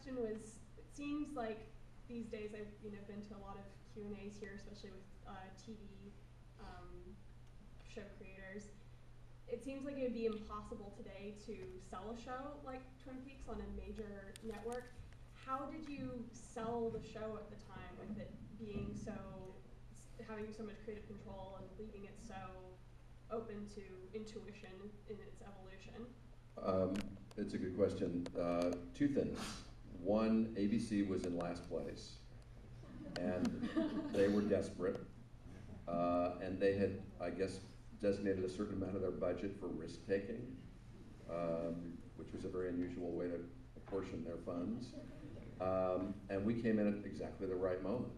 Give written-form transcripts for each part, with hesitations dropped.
question was, it seems like these days I've been to a lot of Q&As here, especially with TV show creators. It seems like it would be impossible today to sell a show like Twin Peaks on a major network. How did you sell the show at the time with it being so, having so much creative control and leaving it so open to intuition in its evolution? It's a good question. Two things. One, ABC was in last place, and they were desperate, and they had, I guess, designated a certain amount of their budget for risk-taking, which was a very unusual way to apportion their funds. And we came in at exactly the right moment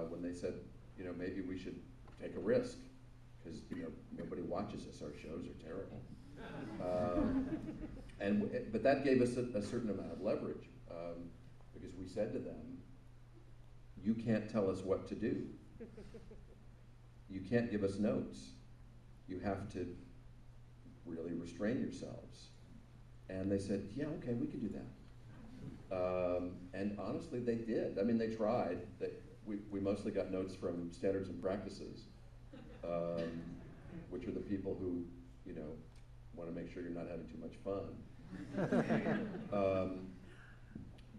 when they said, maybe we should take a risk, because nobody watches us. Our shows are terrible. But that gave us a certain amount of leverage, because we said to them, you can't tell us what to do. You can't give us notes. You have to really restrain yourselves. And they said, yeah, okay, we could do that. And honestly, they did. I mean, they tried. We mostly got notes from Standards and Practices, which are the people who, want to make sure you're not having too much fun.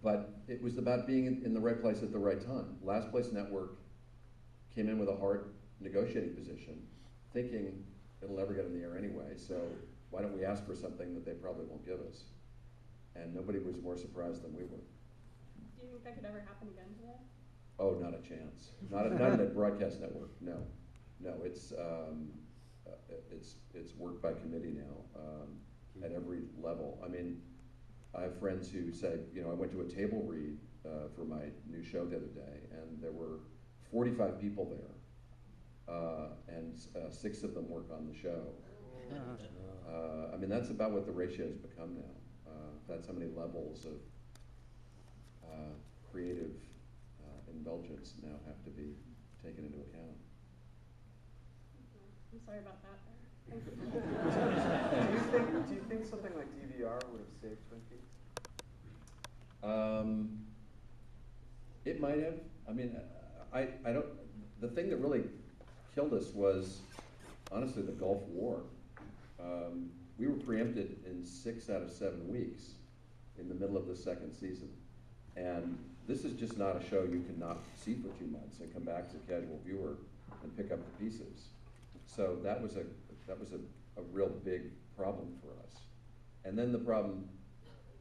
But it was about being in the right place at the right time. Last Place Network came in with a hard negotiating position, thinking it'll never get in the air anyway, so why don't we ask for something that they probably won't give us? And nobody was more surprised than we were. Do you think that could ever happen again today? Oh, not a chance. Not in a broadcast network, no. No, it's worked by committee now at every level. I mean, I have friends who say, I went to a table read for my new show the other day, and there were 45 people there, and 6 of them work on the show. I mean, that's about what the ratio's become now. That's how many levels of creative indulgence now have to be taken into account. I'm sorry about that. Do you think something like DVR would have saved Twin Peaks? It might have. I mean, I don't. The thing that really killed us was, honestly, the Gulf War. We were preempted in 6 out of 7 weeks in the middle of the second season, and this is just not a show you can not see for 2 months and come back as a casual viewer and pick up the pieces. So that was a real big problem for us. And then the problem,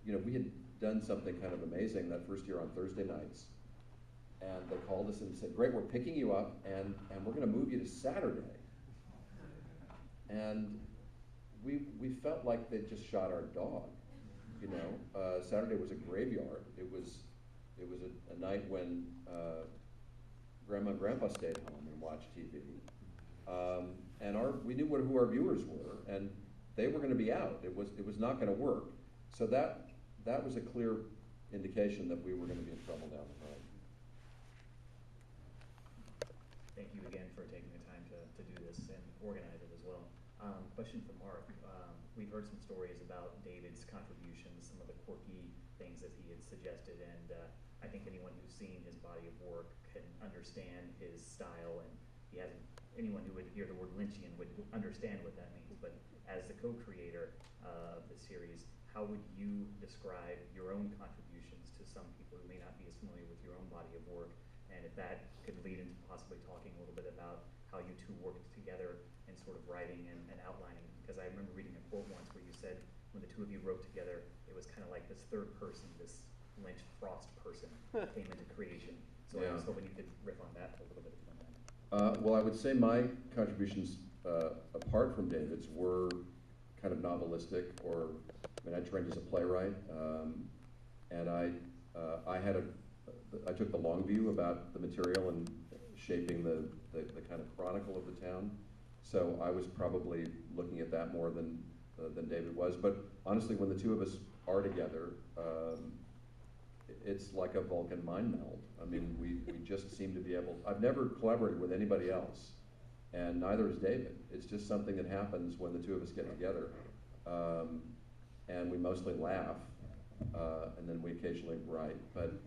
we had done something kind of amazing that first year on Thursday nights, and they called us and said, great, we're picking you up, and we're going to move you to Saturday. And we felt like they'd just shot our dog. Saturday was a graveyard. It was a night when Grandma and Grandpa stayed home and watched TV. And we knew who our viewers were, and they were going to be out. It was not going to work. So that was a clear indication that we were going to be in trouble down the road. Thank you again for taking the time to do this and organize it as well. Question for Mark. We've heard some stories about David's contributions, some of the quirky things that he had suggested, and I think anyone who's seen his body of work can understand his style, and anyone who would hear the word Lynchian would understand what that means. But as the co-creator of the series, how would you describe your own contributions to some people who may not be as familiar with your own body of work? And if that could lead into possibly talking a little bit about how you two worked together in sort of writing and outlining. Because I remember reading a quote once where you said when the two of you wrote together, it was kind of like this third person, this Lynch Frost person came into creation. So yeah. I was hoping you could riff on that a little bit. Well, I would say my contributions, apart from David's, were kind of novelistic, I trained as a playwright, and I took the long view about the material and shaping the kind of chronicle of the town. So I was probably looking at that more than David was. But honestly, when the two of us are together, it's like a Vulcan mind meld. I mean, we just seem to be able. I've never collaborated with anybody else, and neither has David. It's just something that happens when the two of us get together, and we mostly laugh, and then we occasionally write. But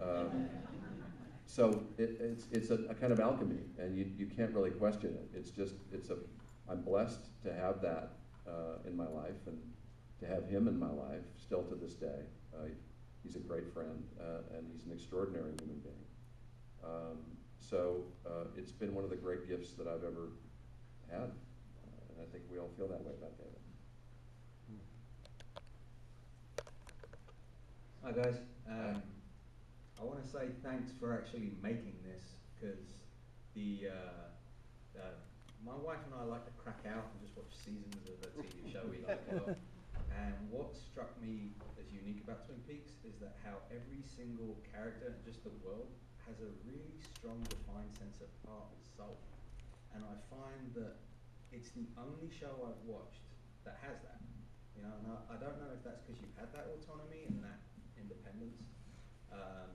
so it's a kind of alchemy, and you can't really question it. I'm blessed to have that in my life, and to have him in my life still to this day. He's a great friend, and he's an extraordinary human being. So it's been one of the great gifts that I've ever had, and I think we all feel that way about David. Hi guys. I want to say thanks for actually making this, because my wife and I like to crack out and just watch seasons of a TV show we like a lot. And what struck me as unique about Twin Peaks is that how every single character and just the world has a really strong defined sense of heart and soul. And I find that it's the only show I've watched that has that. You know, and I don't know if that's because you've had that autonomy and that independence,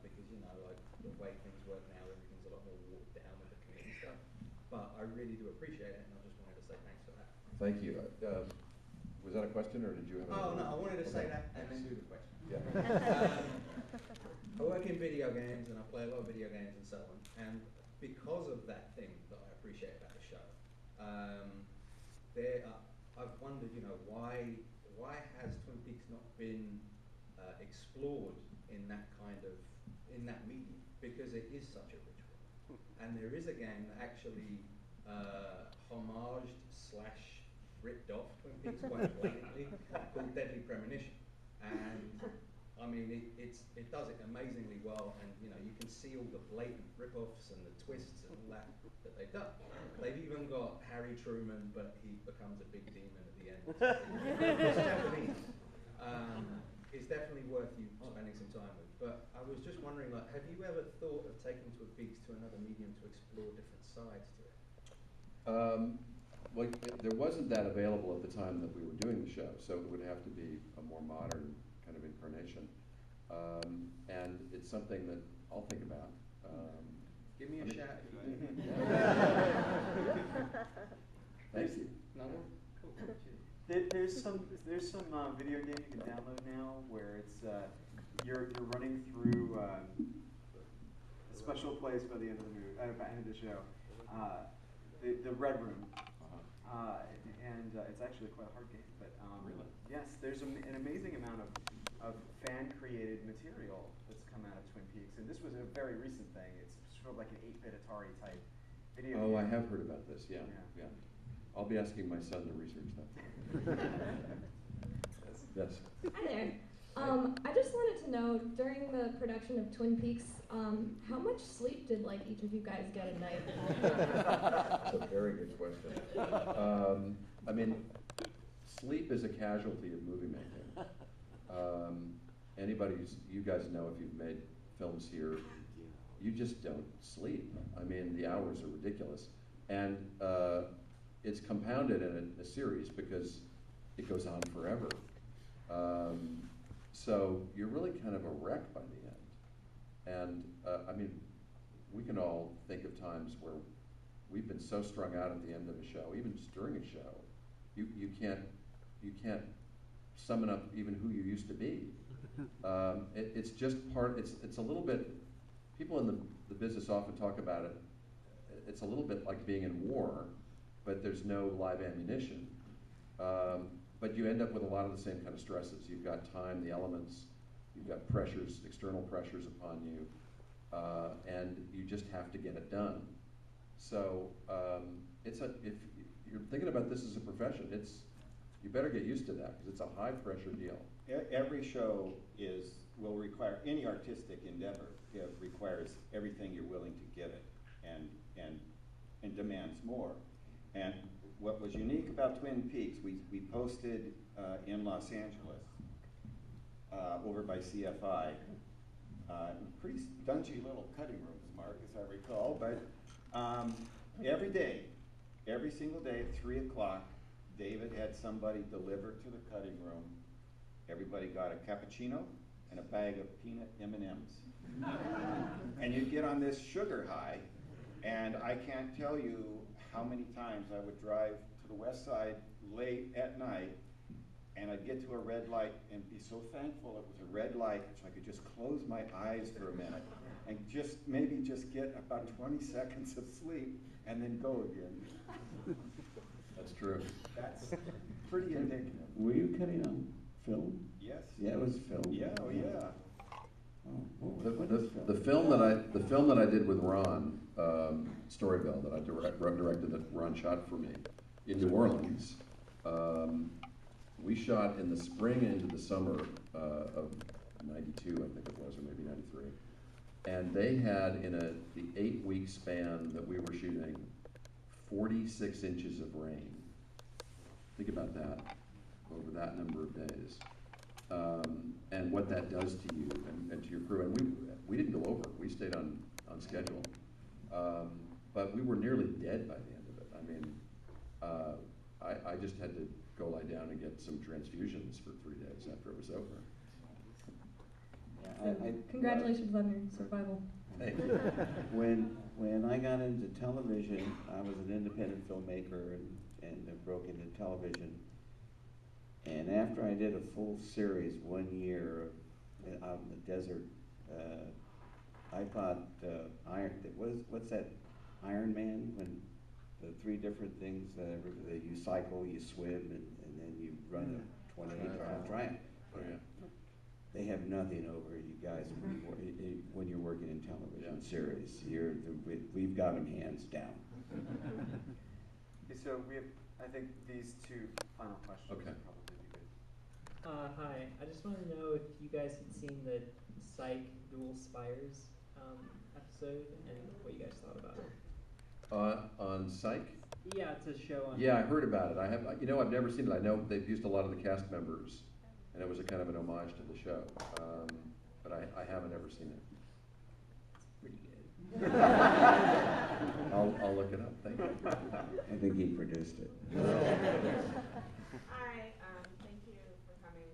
because, you know, like the way things work now, everything's a lot more watered down with the community stuff. But I really do appreciate it, and I just wanted to say thanks for that. Thank you. Was that a question, or did you have? Oh no, I wanted to say that and then do the question. Yeah. I work in video games, and I play a lot of video games and so on. And because of that thing that I appreciate about the show, I've wondered, you know, why has Twin Peaks not been explored in that medium? Because it is such a rich world, and there is a game that actually homaged / ripped off Twin Peaks quite blatantly, called Deadly Premonition. And I mean, it does it amazingly well, and you know, you can see all the blatant rip-offs and the twists and all that they've done. They've even got Harry Truman, but he becomes a big demon at the end. It's Japanese. It's definitely worth you spending some time with. But I was just wondering, like, have you ever thought of taking Twin Peaks to another medium to explore different sides to it? Well, there wasn't that available at the time that we were doing the show, so it would have to be a more modern kind of incarnation. And it's something that I'll think about. Give me a shout if you do. Thank you. No more? Cool. There's some video game you can download now where it's you're running through a special place by the end of the movie, by the end of the show, the Red Room, and it's actually quite a hard game. But Really? yes, there's an amazing amount of fan-created material that's come out of Twin Peaks, and this was a very recent thing. It's sort of like an 8-bit Atari type video game. Oh, I have heard about this. Yeah. I'll be asking my son to research that. Yes. Hi there. I just wanted to know, during the production of Twin Peaks, how much sleep did like each of you guys get a night? That's a very good question. I mean, sleep is a casualty of movie making. You guys know if you've made films here, you just don't sleep. I mean, the hours are ridiculous. And it's compounded in a series because it goes on forever. So you're really kind of a wreck by the end. And I mean, we can all think of times where we've been so strung out at the end of a show, even just during a show, you can't summon up even who you used to be. It's just it's a little bit, people in the business often talk about it, it's a little bit like being in war, but there's no live ammunition. But you end up with a lot of the same kind of stresses. You've got time, the elements, you've got pressures, external pressures upon you, and you just have to get it done. So if you're thinking about this as a profession, you better get used to that, because it's a high pressure deal. Every show will require, any artistic endeavor, it requires everything you're willing to give it, and demands more. And what was unique about Twin Peaks, we posted in Los Angeles, over by CFI, pretty dungy little cutting rooms, Mark, as I recall, but every single day at 3 o'clock, David had somebody deliver to the cutting room. Everybody got a cappuccino and a bag of peanut M&Ms. And you'd get on this sugar high, and I can't tell you how many times I would drive to the west side late at night and I'd get to a red light and be so thankful it was a red light so I could just close my eyes for a minute and maybe just get about 20 seconds of sleep and then go again. That's true. That's pretty indicative. Were you cutting on film? Yes. Yeah, it was film. Yeah, oh yeah. Oh, what is film? The film that I did with Ron Storyville, that I directed, that Ron shot for me in New Orleans. We shot in the spring into the summer of '92, I think it was, or maybe '93. And they had, in the 8-week span that we were shooting, 46 inches of rain. Think about that, over that number of days. And what that does to you and to your crew. And we didn't go over, we stayed on schedule. But we were nearly dead by the end of it. I mean, I just had to go lie down and get some transfusions for 3 days after it was over. Yeah, Congratulations on your survival. Hey. When I got into television, I was an independent filmmaker and broke into television. And after I did a full series 1 year out in the desert, I thought what's that Iron Man, when the 3 different things, you cycle, you swim, and then you run a 28-mile triumph. Oh, yeah. They have nothing over you guys when you're working in television series. We've got them hands down. Okay, so we have, I think, these 2 final questions. Okay. Would probably be good. Hi, I just want to know if you guys had seen the Psych Dual Spires episode and what you guys thought about it. On Psych? Yeah, it's a show on. Yeah, I heard about it. I've never seen it. I know they've used a lot of the cast members, and it was a kind of an homage to the show. But I haven't ever seen it. It's pretty good. I'll look it up. Thank you. I think he produced it. Hi, thank you for coming.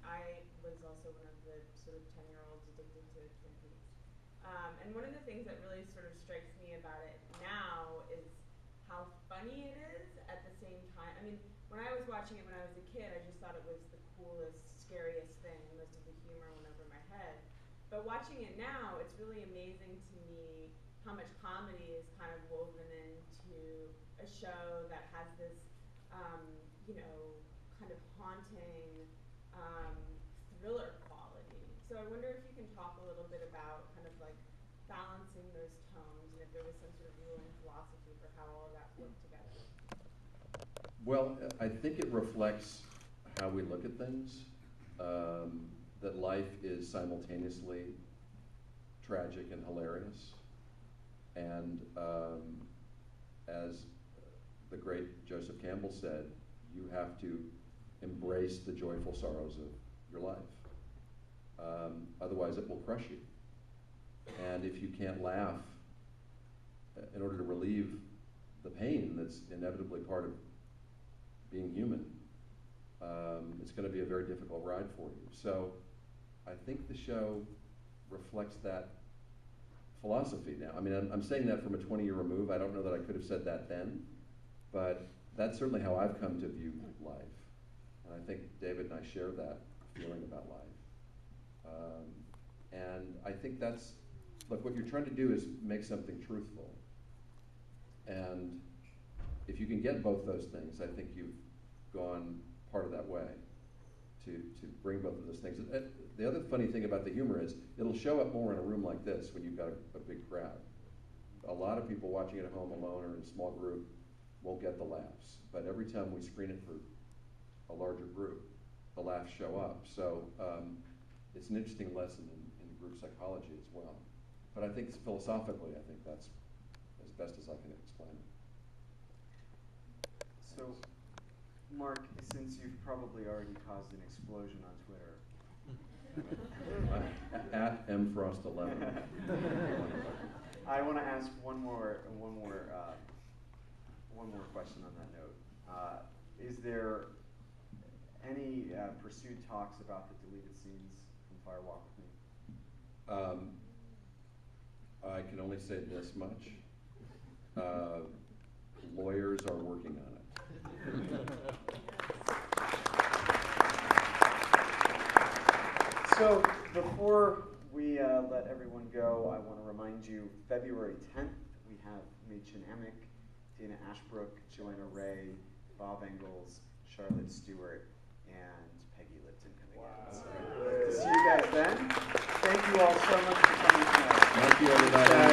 I was also one of the sort of 10-year-olds addicted to Twin Peaks. And one of the things that really sort of strikes me about it now is how funny it is at the same time. I mean, when I was watching it when I was a kid, I just thought it was the coolest, scariest thing. Most of the humor went over my head. But watching it now, it's really amazing to me how much comedy is kind of woven into a show that has this, kind of haunting thriller quality. So I wonder if you can talk a little bit about kind of like balancing those tones, and if there was some sort of ruling philosophy for how all of that worked together. Well, I think it reflects how we look at things, that life is simultaneously tragic and hilarious. And as the great Joseph Campbell said, you have to embrace the joyful sorrows of your life. Otherwise, it will crush you. And if you can't laugh in order to relieve the pain that's inevitably part of being human, it's going to be a very difficult ride for you. So I think the show reflects that philosophy now. I mean, I'm saying that from a 20-year remove. I don't know that I could have said that then, but that's certainly how I've come to view life. And I think David and I share that feeling about life. And I think that's, look, what you're trying to do is make something truthful. And if you can get both those things, I think you've gone part of that way to bring both of those things. The other funny thing about the humor is it'll show up more in a room like this when you've got a big crowd. A lot of people watching at home alone or in a small group won't get the laughs. But every time we screen it for a larger group, the laughs show up. So it's an interesting lesson in group psychology as well. But I think philosophically, I think that's as best as I can explain it. So, Mark, since you've probably already caused an explosion on Twitter. At mfrost11. I want to ask one more question on that note. Is there any pursued talks about the deleted scenes from Fire Walk with Me? I can only say this much. Lawyers are working on it. So before we let everyone go, I want to remind you, February 10th, we have Machen Amick, Tina Ashbrook, Joanna Ray, Bob Engels, Charlotte Stewart, and Peggy Lipton coming in. So, see you guys then. Thank you all so much for coming tonight. Thank you, everybody.